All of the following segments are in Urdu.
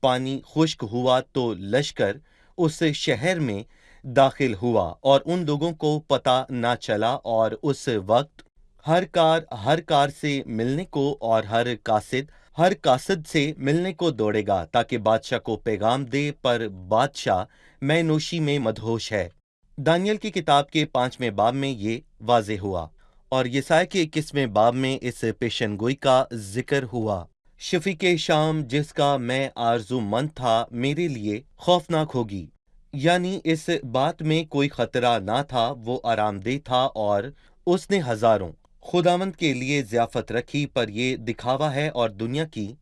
پانی خشک ہوا تو لشکر اس شہر میں داخل ہوا اور ان لوگوں کو پتہ نہ چلا، اور اس وقت ہر کار سے ملنے کو اور ہر قاصد سے ملنے کو دوڑے گا تاکہ بادشاہ کو پیغام دے، پر بادشاہ میں نوشی میں مدہوش ہے۔ دانیل کی کتاب کے 5ویں باب میں یہ واضح ہوا، اور یسایا کے 21ویں باب میں اس پیشن گوئی کا ذکر ہوا۔ شفیق شام جس کا میں آرزو مند تھا میرے لیے خوفناک ہوگی، یعنی اس بات میں کوئی خطرہ نہ تھا، وہ آرام دہ تھا، اور اس نے ہزاروں خداوند کے لیے ضیافت رکھی، پر یہ دکھاوا ہے اور دنیا کی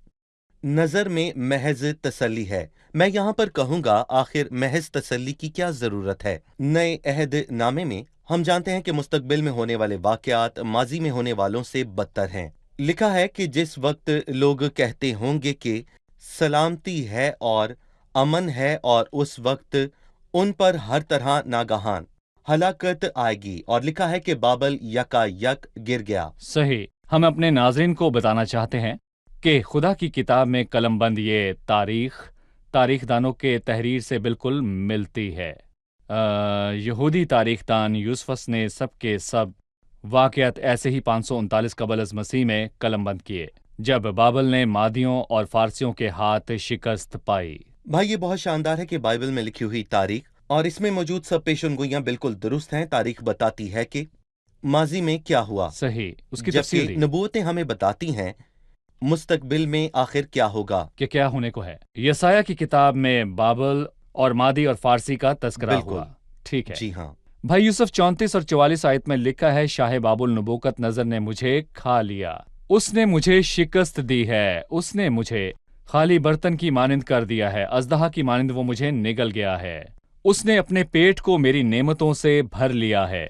نظر میں محض تسلی ہے۔ میں یہاں پر کہوں گا، آخر محض تسلی کی کیا ضرورت ہے؟ نئے عہد نامے میں ہم جانتے ہیں کہ مستقبل میں ہونے والے واقعات ماضی میں ہونے والوں سے بدتر ہیں۔ لکھا ہے کہ جس وقت لوگ کہتے ہوں گے کہ سلامتی ہے اور امن ہے، اور اس وقت ان پر ہر طرح ناگہان ہلاکت آئے گی، اور لکھا ہے کہ بابل یکا یک گر گیا۔ صحیح۔ ہم اپنے ناظرین کو بتانا چاہتے ہیں کہ خدا کی کتاب میں قلم بند یہ تاریخ دانوں کے تحریر سے بالکل ملتی ہے۔ یہودی تاریخ دان یوسفس نے سب کے سب واقعات ایسے ہی 539 قبل از مسیح میں قلم بند کیے، جب بابل نے مادیوں اور فارسیوں کے ہاتھ شکست پائی۔ بھائی، یہ بہت شاندار ہے کہ بائبل میں لکھی ہوئی تاریخ اور اس میں موجود سب پیشن گوئیاں بالکل درست ہیں۔ تاریخ بتاتی ہے کہ ماضی میں کیا ہوا، صحیح، اس کی تفصیل جبکہ دی نبوتیں ہمیں بتاتی ہیں مستقبل میں آخر کیا ہوگا۔ کہ کیا ہونے کو ہے۔ یسایہ کی کتاب میں بابل اور مادی اور فارسی کا تذکرہ بالکل۔ ہوا۔ ٹھیک ہے جی ہاں، بھائی یوسف 34 اور 44 آیت میں لکھا ہے، شاہ بابل نبوکت نظر نے مجھے کھا لیا، اس نے مجھے شکست دی ہے، اس نے مجھے خالی برتن کی مانند کر دیا ہے، اژدہا کی مانند وہ مجھے نگل گیا ہے، اس نے اپنے پیٹ کو میری نعمتوں سے بھر لیا ہے،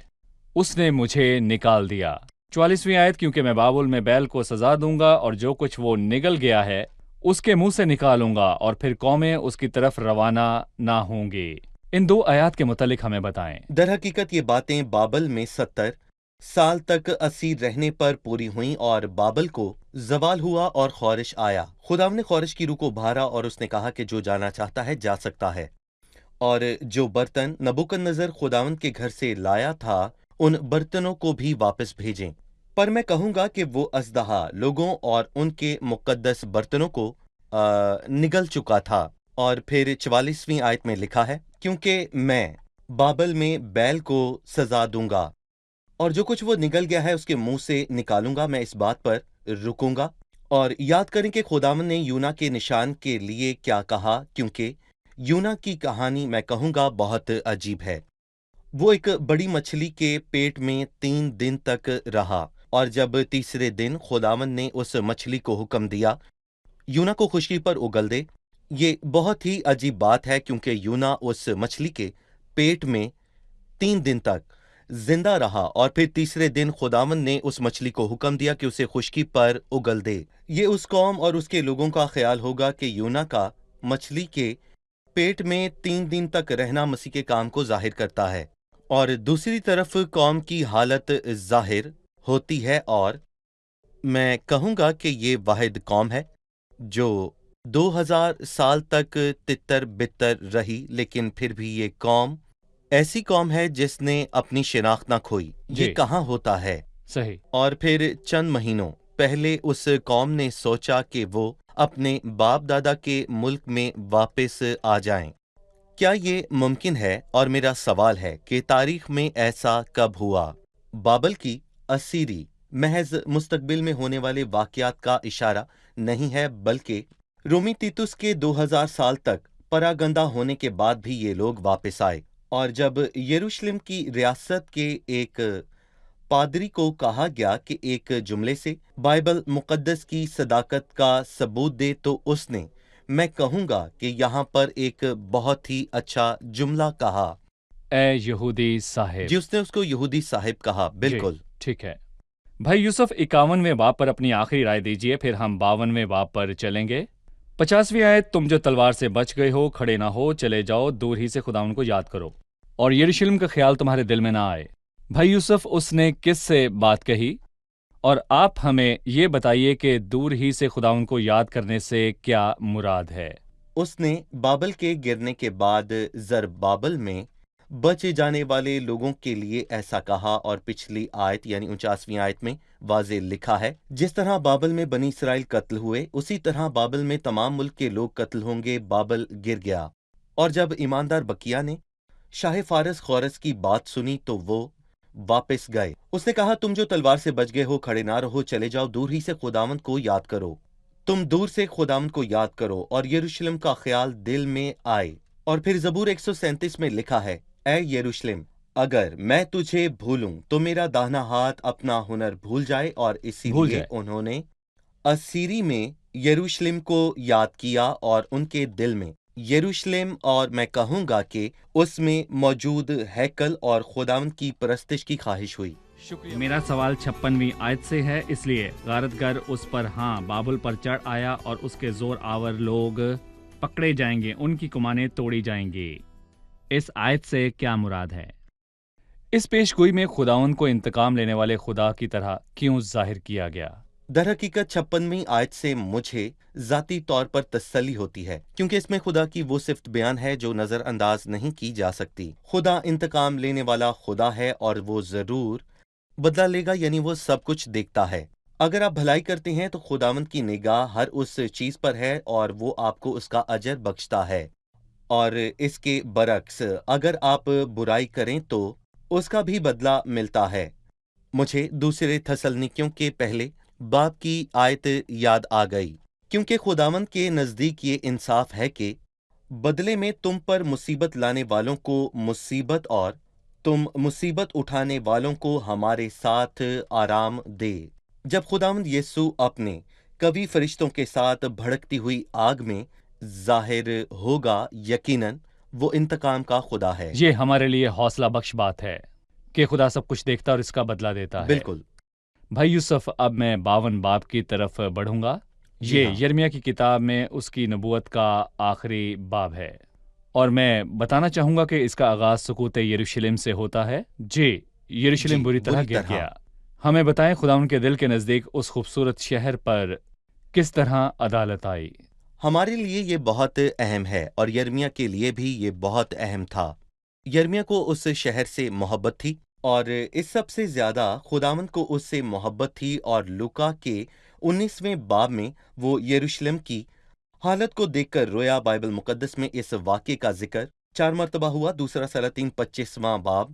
اس نے مجھے نکال دیا۔ 44ویں آیت، کیونکہ میں بابل میں بیل کو سزا دوں گا اور جو کچھ وہ نگل گیا ہے اس کے منہ سے نکالوں گا، اور پھر قومیں اس کی طرف روانہ نہ ہوں گی۔ ان 2 آیات کے متعلق ہمیں بتائیں۔ در حقیقت یہ باتیں بابل میں 70 سال تک اسیر رہنے پر پوری ہوئیں، اور بابل کو زوال ہوا اور خورش آیا۔ خدا نے خورش کی روح کو ابھارا اور اس نے کہا کہ جو جانا چاہتا ہے جا سکتا ہے، اور جو برتن نبوکدنضر خداوند کے گھر سے لایا تھا ان برتنوں کو بھی واپس بھیجیں۔ پر میں کہوں گا کہ وہ اژدہا لوگوں اور ان کے مقدس برتنوں کو نگل چکا تھا۔ اور پھر 44ویں آیت میں لکھا ہے، کیونکہ میں بابل میں بیل کو سزا دوں گا اور جو کچھ وہ نگل گیا ہے اس کے منہ سے نکالوں گا۔ میں اس بات پر رکوں گا۔ اور یاد کریں کہ خداوند نے یونا کے نشان کے لیے کیا کہا، کیونکہ یونا کی کہانی میں کہوں گا بہت عجیب ہے۔ وہ ایک بڑی مچھلی کے پیٹ میں 3 دن تک رہا، اور جب تیسرے دن خداوند نے اس مچھلی کو حکم دیا یونا کو خشکی پر اگل دے۔ یہ بہت ہی عجیب بات ہے، کیونکہ یونا اس مچھلی کے پیٹ میں 3 دن تک زندہ رہا، اور پھر تیسرے دن خداوند نے اس مچھلی کو حکم دیا کہ اسے خشکی پر اگل دے۔ یہ اس قوم اور اس کے لوگوں کا خیال ہوگا کہ یونا کا مچھلی کے پیٹ میں 3 دن تک رہنا مسیح کے کام کو ظاہر کرتا ہے، اور دوسری طرف قوم کی حالت ظاہر ہوتی ہے، اور میں کہوں گا کہ یہ واحد قوم ہے جو 2000 سال تک تتر بتر رہی، لیکن پھر بھی یہ قوم ایسی قوم ہے جس نے اپنی شناخت نہ کھوئی۔ یہ کہاں ہوتا ہے؟ صحیح۔ اور پھر چند مہینوں پہلے اس قوم نے سوچا کہ وہ اپنے باپ دادا کے ملک میں واپس آ جائیں۔ کیا یہ ممکن ہے؟ اور میرا سوال ہے کہ تاریخ میں ایسا کب ہوا؟ بابل کی اسیری محض مستقبل میں ہونے والے واقعات کا اشارہ نہیں ہے، بلکہ رومی تیتس کے 2000 سال تک پراگندہ ہونے کے بعد بھی یہ لوگ واپس آئے، اور جب یروشلم کی ریاست کے ایک پادری کو کہا گیا کہ ایک جملے سے بائبل مقدس کی صداقت کا ثبوت دے، تو اس نے، میں کہوں گا کہ یہاں پر ایک بہت ہی اچھا جملہ کہا، اے یہودی صاحب۔ جی، اس نے اس کو یہودی صاحب کہا۔ بالکل ٹھیک ہے بھائی یوسف، 51ویں باب پر اپنی آخری رائے دیجئے، پھر ہم 52ویں باب پر چلیں گے۔ 50ویں آیت، تم جو تلوار سے بچ گئے ہو کھڑے نہ ہو، چلے جاؤ، دور ہی سے خداوند کو یاد کرو اور یروشلم کا خیال تمہارے دل میں نہ آئے۔ بھائی یوسف، اس نے کس سے بات کہی؟ اور آپ ہمیں یہ بتائیے کہ دور ہی سے خداوند کو یاد کرنے سے کیا مراد ہے؟ اس نے بابل کے گرنے کے بعد زربابل میں بچے جانے والے لوگوں کے لیے ایسا کہا، اور پچھلی آیت یعنی 49ویں آیت میں واضح لکھا ہے، جس طرح بابل میں بنی اسرائیل قتل ہوئے اسی طرح بابل میں تمام ملک کے لوگ قتل ہوں گے۔ بابل گر گیا، اور جب ایماندار بکیا نے شاہ فارس خورس کی بات سنی تو وہ واپس گئے۔ اس نے کہا، تم جو تلوار سے بچ گئے ہو کھڑے نہ رہو، چلے جاؤ، دور ہی سے خداوند کو یاد کرو، تم دور سے خداوند کو یاد کرو اور یروشلم کا خیال دل میں آئے۔ اور پھر زبور 137 میں لکھا ہے، اے یروشلم، اگر میں تجھے بھولوں تو میرا داہنا ہاتھ اپنا ہنر بھول جائے، اور اسی بھول لیے جائے۔ انہوں نے اسیری میں یروشلم کو یاد کیا اور ان کے دل میں یروشلم، اور میں کہوں گا کہ اس میں موجود ہیکل اور خداوند کی پرستش کی خواہش ہوئی۔ میرا سوال 56ویں آیت سے ہے، اس لیے غارت گر اس پر بابل پر چڑھ آیا اور اس کے زور آور لوگ پکڑے جائیں گے، ان کی کمانیں توڑی جائیں گی۔ اس آیت سے کیا مراد ہے؟ اس پیش گوئی میں خداوند کو انتقام لینے والے خدا کی طرح کیوں ظاہر کیا گیا؟ در حقیقت 56ویں آیت سے مجھے ذاتی طور پر تسلی ہوتی ہے، کیونکہ اس میں خدا کی وہ صفت بیان ہے جو نظر انداز نہیں کی جا سکتی۔ خدا انتقام لینے والا خدا ہے، اور وہ ضرور بدلہ لے گا، یعنی وہ سب کچھ دیکھتا ہے۔ اگر آپ بھلائی کرتے ہیں تو خداوند کی نگاہ ہر اس چیز پر ہے اور وہ آپ کو اس کا اجر بخشتا ہے، اور اس کے برعکس اگر آپ برائی کریں تو اس کا بھی بدلہ ملتا ہے۔ مجھے دوسرے تھسلنیکیوں کے پہلے باب کی آیت یاد آ گئی، کیونکہ خداوند کے نزدیک یہ انصاف ہے کہ بدلے میں تم پر مصیبت لانے والوں کو مصیبت اور تم مصیبت اٹھانے والوں کو ہمارے ساتھ آرام دے۔ جب خداوند یسوع اپنے کبھی فرشتوں کے ساتھ بھڑکتی ہوئی آگ میں ظاہر ہوگا، یقیناً وہ انتقام کا خدا ہے۔ یہ ہمارے لیے حوصلہ بخش بات ہے کہ خدا سب کچھ دیکھتا اور اس کا بدلہ دیتا ہے۔ بالکل۔ بھائی یوسف، اب میں 52 باب کی طرف بڑھوں گا۔ جی یہ ہاں۔ یرمیہ کی کتاب میں اس کی نبوت کا آخری باب ہے، اور میں بتانا چاہوں گا کہ اس کا آغاز سقوط یروشلم سے ہوتا ہے۔ جی، یروشلم بری طرح گر گیا۔ ہمیں بتائیں خداوند کے دل کے نزدیک اس خوبصورت شہر پر کس طرح عدالت آئی؟ ہمارے لیے یہ بہت اہم ہے، اور یرمیہ کے لیے بھی یہ بہت اہم تھا۔ یرمیہ کو اس شہر سے محبت تھی، اور اس سب سے زیادہ خداوند کو اس سے محبت تھی، اور لوکا کے 19ویں باب میں وہ یروشلم کی حالت کو دیکھ کر رویا۔ بائبل مقدس میں اس واقعے کا ذکر 4 مرتبہ ہوا۔ دوسرا سلاطین 25واں باب،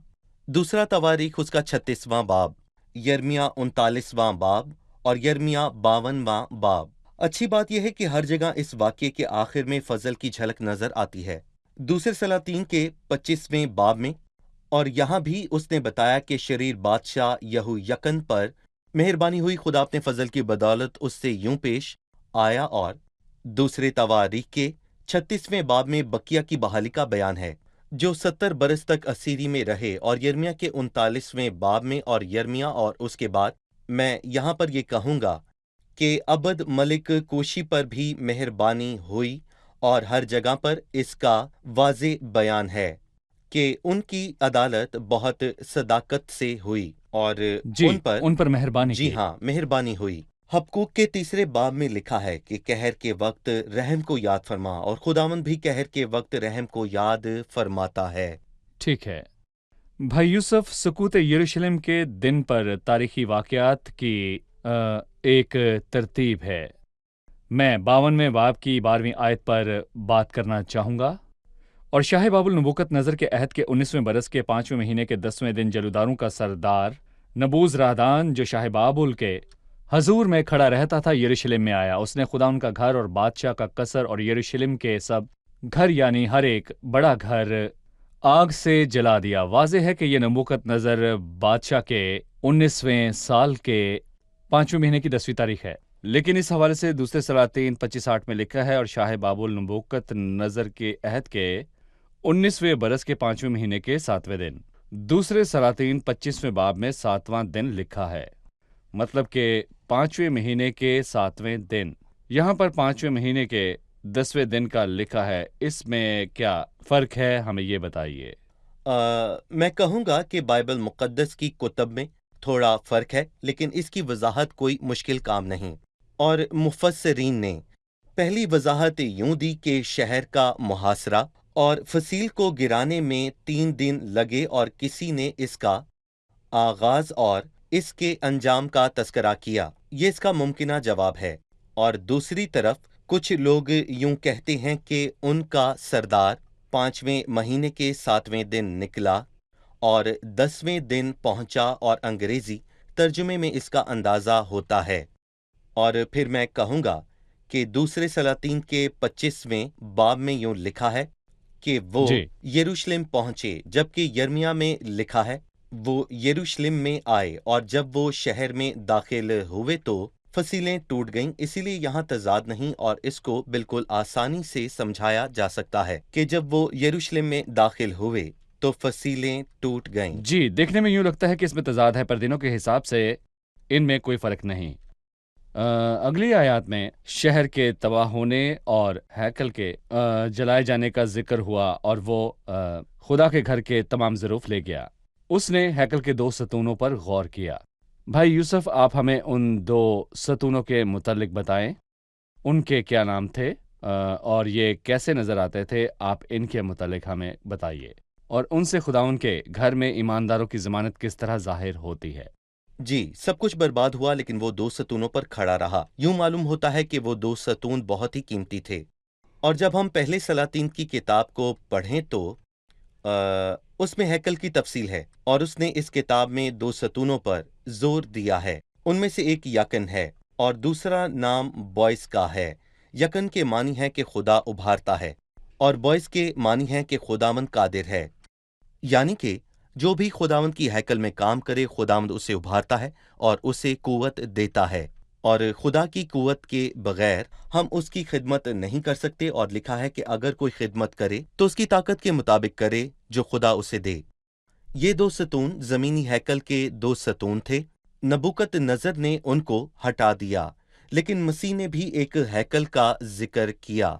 دوسرا تواریخ اس کا 36واں باب، یرمیہ 39واں باب، اور یرمیہ 52واں باب۔ اچھی بات یہ ہے کہ ہر جگہ اس واقعے کے آخر میں فضل کی جھلک نظر آتی ہے۔ دوسرے سلاطین کے 25ویں باب میں، اور یہاں بھی اس نے بتایا کہ شریر بادشاہ یہویکن پر مہربانی ہوئی، خدا اپنے فضل کی بدولت اس سے یوں پیش آیا۔ اور دوسرے تواریخ کے 36ویں باب میں بکیا کی بحالی کا بیان ہے، جو 70 برس تک اسیری میں رہے، اور یرمیہ کے 39ویں باب میں اور یرمیہ اور اس کے بعد میں یہاں پر یہ کہوں گا کہ ابد ملک کوشی پر بھی مہربانی ہوئی، اور ہر جگہ پر اس کا واضح بیان ہے کہ ان کی عدالت بہت صداقت سے ہوئی، اور ان پر مہربانی جی کی۔ ہاں، مہربانی ہوئی۔ حبقوق کے 3 باب میں لکھا ہے کہ قہر کے وقت رحم کو یاد فرما، اور خداوند بھی قہر کے وقت رحم کو یاد فرماتا ہے۔ ٹھیک ہے بھائی یوسف، سقوط یروشلم کے دن پر تاریخی واقعات کی ایک ترتیب ہے۔ میں 52ویں باب کی 12ویں آیت پر بات کرنا چاہوں گا۔ اور شاہ بابل نبوکت نظر کے عہد کے 19ویں برس کے 5ویں مہینے کے 10ویں دن جلوداروں کا سردار نبوز رہدان، جو شاہ بابل کے حضور میں کھڑا رہتا تھا، یروشلم میں آیا۔ اس نے خدا ان کا گھر اور بادشاہ کا قصر اور یروشلم کے سب گھر، یعنی ہر ایک بڑا گھر، آگ سے جلا دیا۔ واضح ہے کہ یہ نبوکت نظر بادشاہ کے 19ویں سال کے 5ویں مہینے کی 10ویں تاریخ ہے، لیکن اس حوالے سے دوسرے سلاطین 25:8 میں لکھا ہے، اور شاہ بابل نبوکت نظر کے عہد کے 19ویں برس کے 5ویں مہینے کے 7ویں دن۔ دوسرے سلاطین 25ویں باب میں 7واں دن لکھا ہے، مطلب کہ 5ویں مہینے کے 7ویں دن۔ یہاں پر 5ویں مہینے کے 10ویں دن کا لکھا ہے، اس میں کیا فرق ہے؟ ہمیں یہ بتائیے۔ میں کہوں گا کہ بائبل مقدس کی کتب میں تھوڑا فرق ہے، لیکن اس کی وضاحت کوئی مشکل کام نہیں، اور مفسرین نے پہلی وضاحت یوں دی کہ شہر کا محاصرہ اور فصیل کو گرانے میں 3 دن لگے اور کسی نے اس کا آغاز اور اس کے انجام کا تذکرہ کیا۔ یہ اس کا ممکنہ جواب ہے۔ اور دوسری طرف کچھ لوگ یوں کہتے ہیں کہ ان کا سردار 5ویں مہینے کے 7ویں دن نکلا اور 10ویں دن پہنچا، اور انگریزی ترجمے میں اس کا اندازہ ہوتا ہے۔ اور پھر میں کہوں گا کہ دوسرے سلاطین کے 25ویں باب میں یوں لکھا ہے کہ وہ جی یروشلم پہنچے، جبکہ یرمیا میں لکھا ہے وہ یروشلم میں آئے، اور جب وہ شہر میں داخل ہوئے تو فصیلیں ٹوٹ گئیں۔ اسی لیے یہاں تضاد نہیں، اور اس کو بالکل آسانی سے سمجھایا جا سکتا ہے کہ جب وہ یروشلم میں داخل ہوئے تو فصیلیں ٹوٹ گئیں۔ جی، دیکھنے میں یوں لگتا ہے کہ اس میں تضاد ہے، پر دنوں کے حساب سے ان میں کوئی فرق نہیں۔ اگلی آیات میں شہر کے تباہ ہونے اور ہیکل کے جلائے جانے کا ذکر ہوا، اور وہ خدا کے گھر کے تمام ظروف لے گیا۔ اس نے ہیکل کے 2 ستونوں پر غور کیا۔ بھائی یوسف، آپ ہمیں ان 2 ستونوں کے متعلق بتائیں، ان کے کیا نام تھے اور یہ کیسے نظر آتے تھے؟ آپ ان کے متعلق ہمیں بتائیے، اور ان سے خداوند کے گھر میں ایمانداروں کی ضمانت کس طرح ظاہر ہوتی ہے۔ جی، سب کچھ برباد ہوا، لیکن وہ 2 ستونوں پر کھڑا رہا۔ یوں معلوم ہوتا ہے کہ وہ 2 ستون بہت ہی قیمتی تھے۔ اور جب ہم پہلے سلاطین کی کتاب کو پڑھیں تو اس میں ہیکل کی تفصیل ہے، اور اس نے اس کتاب میں 2 ستونوں پر زور دیا ہے۔ ان میں سے ایک یکن ہے اور دوسرا نام بوئس کا ہے۔ یکن کے معنی ہے کہ خدا ابھارتا ہے، اور بوئس کے معنی ہے کہ خداوند قادر ہے، یعنی کہ جو بھی خداوند کی ہیکل میں کام کرے، خداوند اسے ابھارتا ہے اور اسے قوت دیتا ہے، اور خدا کی قوت کے بغیر ہم اس کی خدمت نہیں کر سکتے۔ اور لکھا ہے کہ اگر کوئی خدمت کرے تو اس کی طاقت کے مطابق کرے جو خدا اسے دے۔ یہ 2 ستون زمینی ہیکل کے 2 ستون تھے۔ نبوکت نظر نے ان کو ہٹا دیا، لیکن مسیح نے بھی ایک ہیکل کا ذکر کیا۔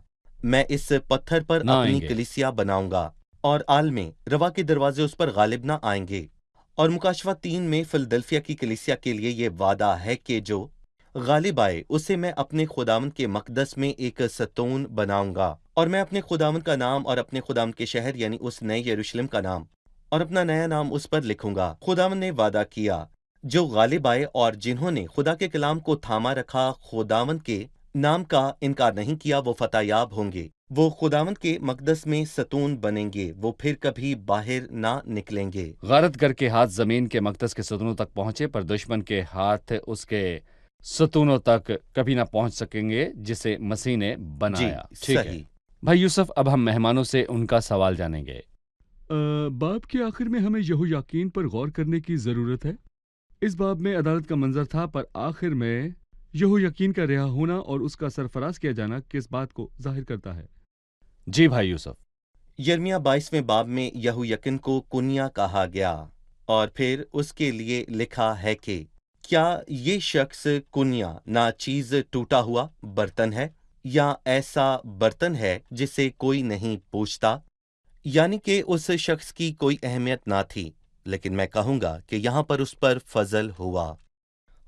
میں اس پتھر پر نہ اپنی آئیں گے۔ کلیسیا بناؤں گا، اور عالم روا کے دروازے اس پر غالب نہ آئیں گے۔ اور مکاشفہ 3 میں فلدلفیا کی کلیسیا کے لیے یہ وعدہ ہے کہ جو غالب آئے اسے میں اپنے خداوند کے مقدس میں ایک ستون بناؤں گا، اور میں اپنے خداوند کا نام اور اپنے خداوند کے شہر یعنی اس نئے یروشلم کا نام اور اپنا نیا نام اس پر لکھوں گا۔ خداوند نے وعدہ کیا، جو غالب آئے اور جنہوں نے خدا کے کلام کو تھاما رکھا، خداوند کے نام کا انکار نہیں کیا، وہ فتح یاب ہوں گے۔ وہ خداوند کے مقدس میں ستون بنیں گے، وہ پھر کبھی باہر نہ نکلیں گے۔ غارت گر کے ہاتھ زمین کے مقدس کے ستونوں تک پہنچے، پر دشمن کے ہاتھ اس کے ستونوں تک کبھی نہ پہنچ سکیں گے جسے مسیح نے بنایا۔ ٹھیک ہے صحیح۔ بھائی یوسف، اب ہم مہمانوں سے ان کا سوال جانیں گے۔ باب کے آخر میں ہمیں یہویاکین پر غور کرنے کی ضرورت ہے۔ اس باب میں عدالت کا منظر تھا، پر آخر میں یہویاکین کا رہا ہونا اور اس کا سرفراز کیا جانا کس بات کو ظاہر کرتا ہے؟ جی بھائی یوسف۔ یرمیا 22ویں باب میں یہویکن کو کنیا کہا گیا، اور پھر اس کے لیے لکھا ہے کہ کیا یہ شخص کنیا ناچیز ٹوٹا ہوا برتن ہے، یا ایسا برتن ہے جسے کوئی نہیں پوچھتا؟ یعنی کہ اس شخص کی کوئی اہمیت نہ تھی، لیکن میں کہوں گا کہ یہاں پر اس پر فضل ہوا۔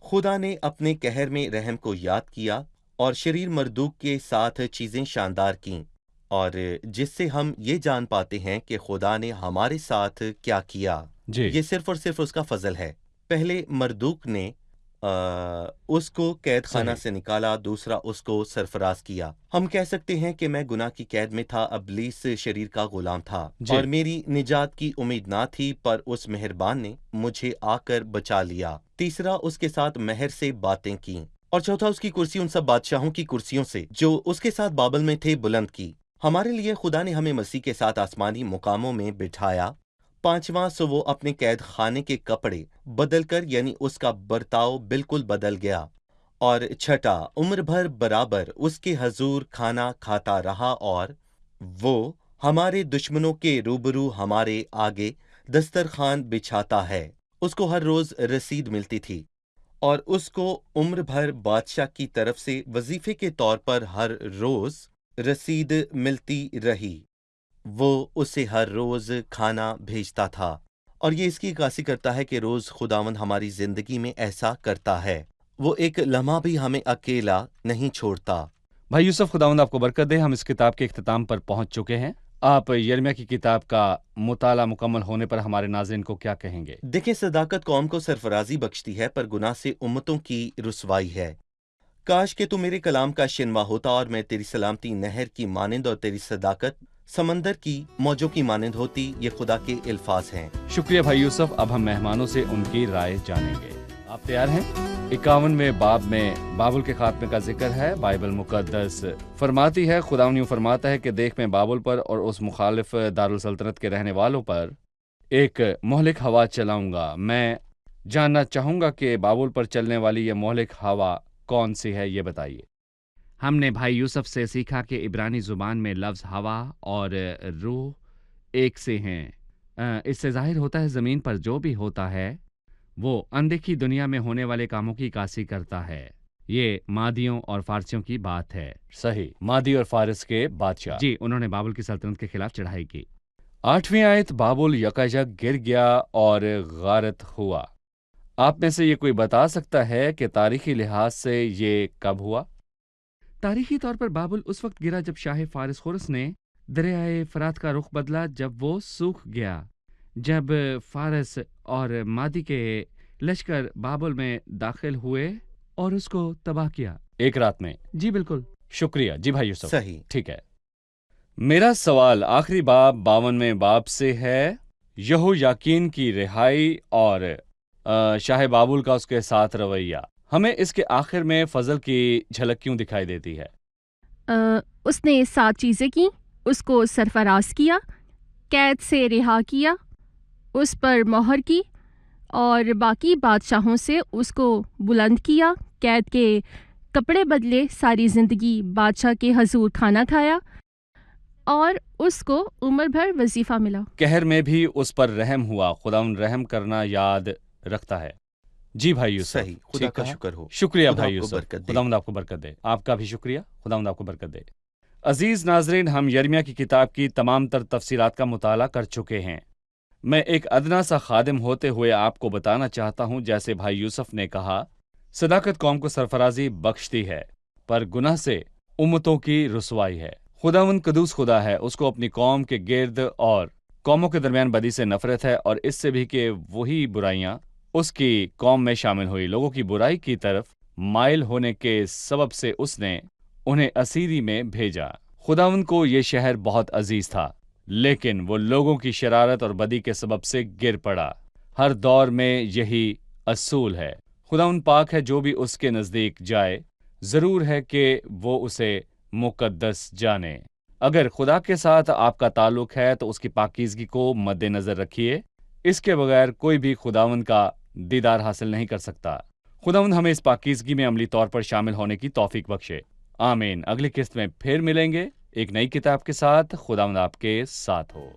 خدا نے اپنے قہر میں رحم کو یاد کیا اور شریر مردوک کے ساتھ چیزیں شاندار کیں، اور جس سے ہم یہ جان پاتے ہیں کہ خدا نے ہمارے ساتھ کیا کیا۔ جی یہ صرف اور صرف اس کا فضل ہے۔ پہلے مردوک نے اس کو قید خانہ صحیح۔ سے نکالا، دوسرا اس کو سرفراز کیا۔ ہم کہہ سکتے ہیں کہ میں گناہ کی قید میں تھا، ابلیس شریر کا غلام تھا، جی اور میری نجات کی امید نہ تھی، پر اس مہربان نے مجھے آ کر بچا لیا۔ تیسرا، اس کے ساتھ مہر سے باتیں کیں، اور چوتھا، اس کی کرسی ان سب بادشاہوں کی کرسیوں سے جو اس کے ساتھ بابل میں تھے بلند کی۔ ہمارے لیے خدا نے ہمیں مسیح کے ساتھ آسمانی مقاموں میں بٹھایا۔ پانچواں، سو وہ اپنے قید خانے کے کپڑے بدل کر، یعنی اس کا برتاؤ بالکل بدل گیا۔ اور چھٹا، عمر بھر برابر اس کے حضور کھانا کھاتا رہا، اور وہ ہمارے دشمنوں کے روبرو ہمارے آگے دسترخوان بچھاتا ہے۔ اس کو ہر روز رسید ملتی تھی، اور اس کو عمر بھر بادشاہ کی طرف سے وظیفے کے طور پر ہر روز رسید ملتی رہی۔ وہ اسے ہر روز کھانا بھیجتا تھا، اور یہ اس کی عکاسی کرتا ہے کہ روز خداوند ہماری زندگی میں ایسا کرتا ہے۔ وہ ایک لمحہ بھی ہمیں اکیلا نہیں چھوڑتا۔ بھائی یوسف خداوند آپ کو برکت دے. ہم اس کتاب کے اختتام پر پہنچ چکے ہیں. آپ یرمیہ کی کتاب کا مطالعہ مکمل ہونے پر ہمارے ناظرین کو کیا کہیں گے؟ دیکھیں، صداقت قوم کو سرفرازی بخشتی ہے پر گناہ سے امتوں کی رسوائی ہے۔ کاش کہ تو میرے کلام کا شنوا ہوتا اور میں تیری سلامتی نہر کی مانند اور تیری صداقت سمندر کی موجوں کی مانند ہوتی۔ یہ خدا کے الفاظ ہیں۔ شکریہ بھائی یوسف. اب ہم مہمانوں سے ان کی رائے جانیں گے. آپ تیار ہیں؟ 51ویں باب میں بابل کے خاتمے کا ذکر ہے. بائبل مقدس فرماتی ہے، خداوند یوں فرماتا ہے کہ دیکھ میں بابل پر اور اس مخالف دارالسلطنت کے رہنے والوں پر ایک مہلک ہوا چلاؤں گا۔ میں جاننا چاہوں گا کہ بابل پر چلنے والی یہ مہلک ہوا کون سی ہے، یہ بتائیے۔ ہم نے بھائی یوسف سے سیکھا کہ عبرانی زبان میں لفظ ہوا اور روح ایک سے ہیں۔ اس سے ظاہر ہوتا ہے زمین پر جو بھی ہوتا ہے وہ اندیکھی دنیا میں ہونے والے کاموں کی عکاسی کرتا ہے۔ یہ مادیوں اور فارسیوں کی بات ہے۔ صحیح، مادی اور فارس کے بادشاہ، جی، انہوں نے بابل کی سلطنت کے خلاف چڑھائی کی۔ 8ویں آیت، بابل یکایک گر گیا اور غارت ہوا۔ آپ میں سے یہ کوئی بتا سکتا ہے کہ تاریخی لحاظ سے یہ کب ہوا؟ تاریخی طور پر بابل اس وقت گرا جب شاہ فارس خورس نے دریائے فرات کا رخ بدلا، جب وہ سوکھ گیا، جب فارس اور مادی کے لشکر بابل میں داخل ہوئے اور اس کو تباہ کیا ایک رات میں۔ جی بالکل، شکریہ جی بھائی یوسف، صحیح۔ ٹھیک ہے۔ میرا سوال آخری باب 52ویں باب سے ہے، یہو یاکین کی رہائی اور شاہ بابل کا اس کے ساتھ رویہ۔ ہمیں اس کے آخر میں فضل کی جھلک کیوں دکھائی دیتی ہے؟ اس نے 7 چیزیں کی، اس کو سرفراز کیا، قید سے رہا کیا، اس پر مہر کی، اور باقی بادشاہوں سے اس کو بلند کیا، قید کے کپڑے بدلے، ساری زندگی بادشاہ کے حضور کھانا کھایا، اور اس کو عمر بھر وظیفہ ملا۔ قہر میں بھی اس پر رحم ہوا۔ خداوند رحم کرنا یاد رکھتا ہے۔ جی بھائی یوسف، صحیح، خدا کا شکر ہو۔ شکریہ خدا بھائی آپ کو یوسف، برکت دے۔ خداوند آپ کو برکت دے۔ آپ کا بھی شکریہ، خداوند آپ کو برکت دے۔ عزیز ناظرین، ہم یرمیہ کی کتاب کی تمام تر تفصیلات کا مطالعہ کر چکے ہیں۔ میں ایک ادنا سا خادم ہوتے ہوئے آپ کو بتانا چاہتا ہوں، جیسے بھائی یوسف نے کہا، صداقت قوم کو سرفرازی بخشتی ہے، پر گناہ سے امتوں کی رسوائی ہے۔ خداوند قدوس خدا ہے، اس کو اپنی قوم کے گرد اور قوموں کے درمیان بدی سے نفرت ہے، اور اس سے بھی کہ وہی برائیاں اس کی قوم میں شامل ہوئی۔ لوگوں کی برائی کی طرف مائل ہونے کے سبب سے اس نے انہیں اسیری میں بھیجا۔ خداوند کو یہ شہر بہت عزیز تھا، لیکن وہ لوگوں کی شرارت اور بدی کے سبب سے گر پڑا۔ ہر دور میں یہی اصول ہے۔ خداوند پاک ہے، جو بھی اس کے نزدیک جائے ضرور ہے کہ وہ اسے مقدس جانے۔ اگر خدا کے ساتھ آپ کا تعلق ہے تو اس کی پاکیزگی کو مد نظر رکھیے۔ اس کے بغیر کوئی بھی خداوند کا دیدار حاصل نہیں کر سکتا۔ خداوند ہمیں اس پاکیزگی میں عملی طور پر شامل ہونے کی توفیق بخشے۔ آمین۔ اگلی قسط میں پھر ملیں گے ایک نئی کتاب کے ساتھ۔ خداوند آپ کے ساتھ ہو۔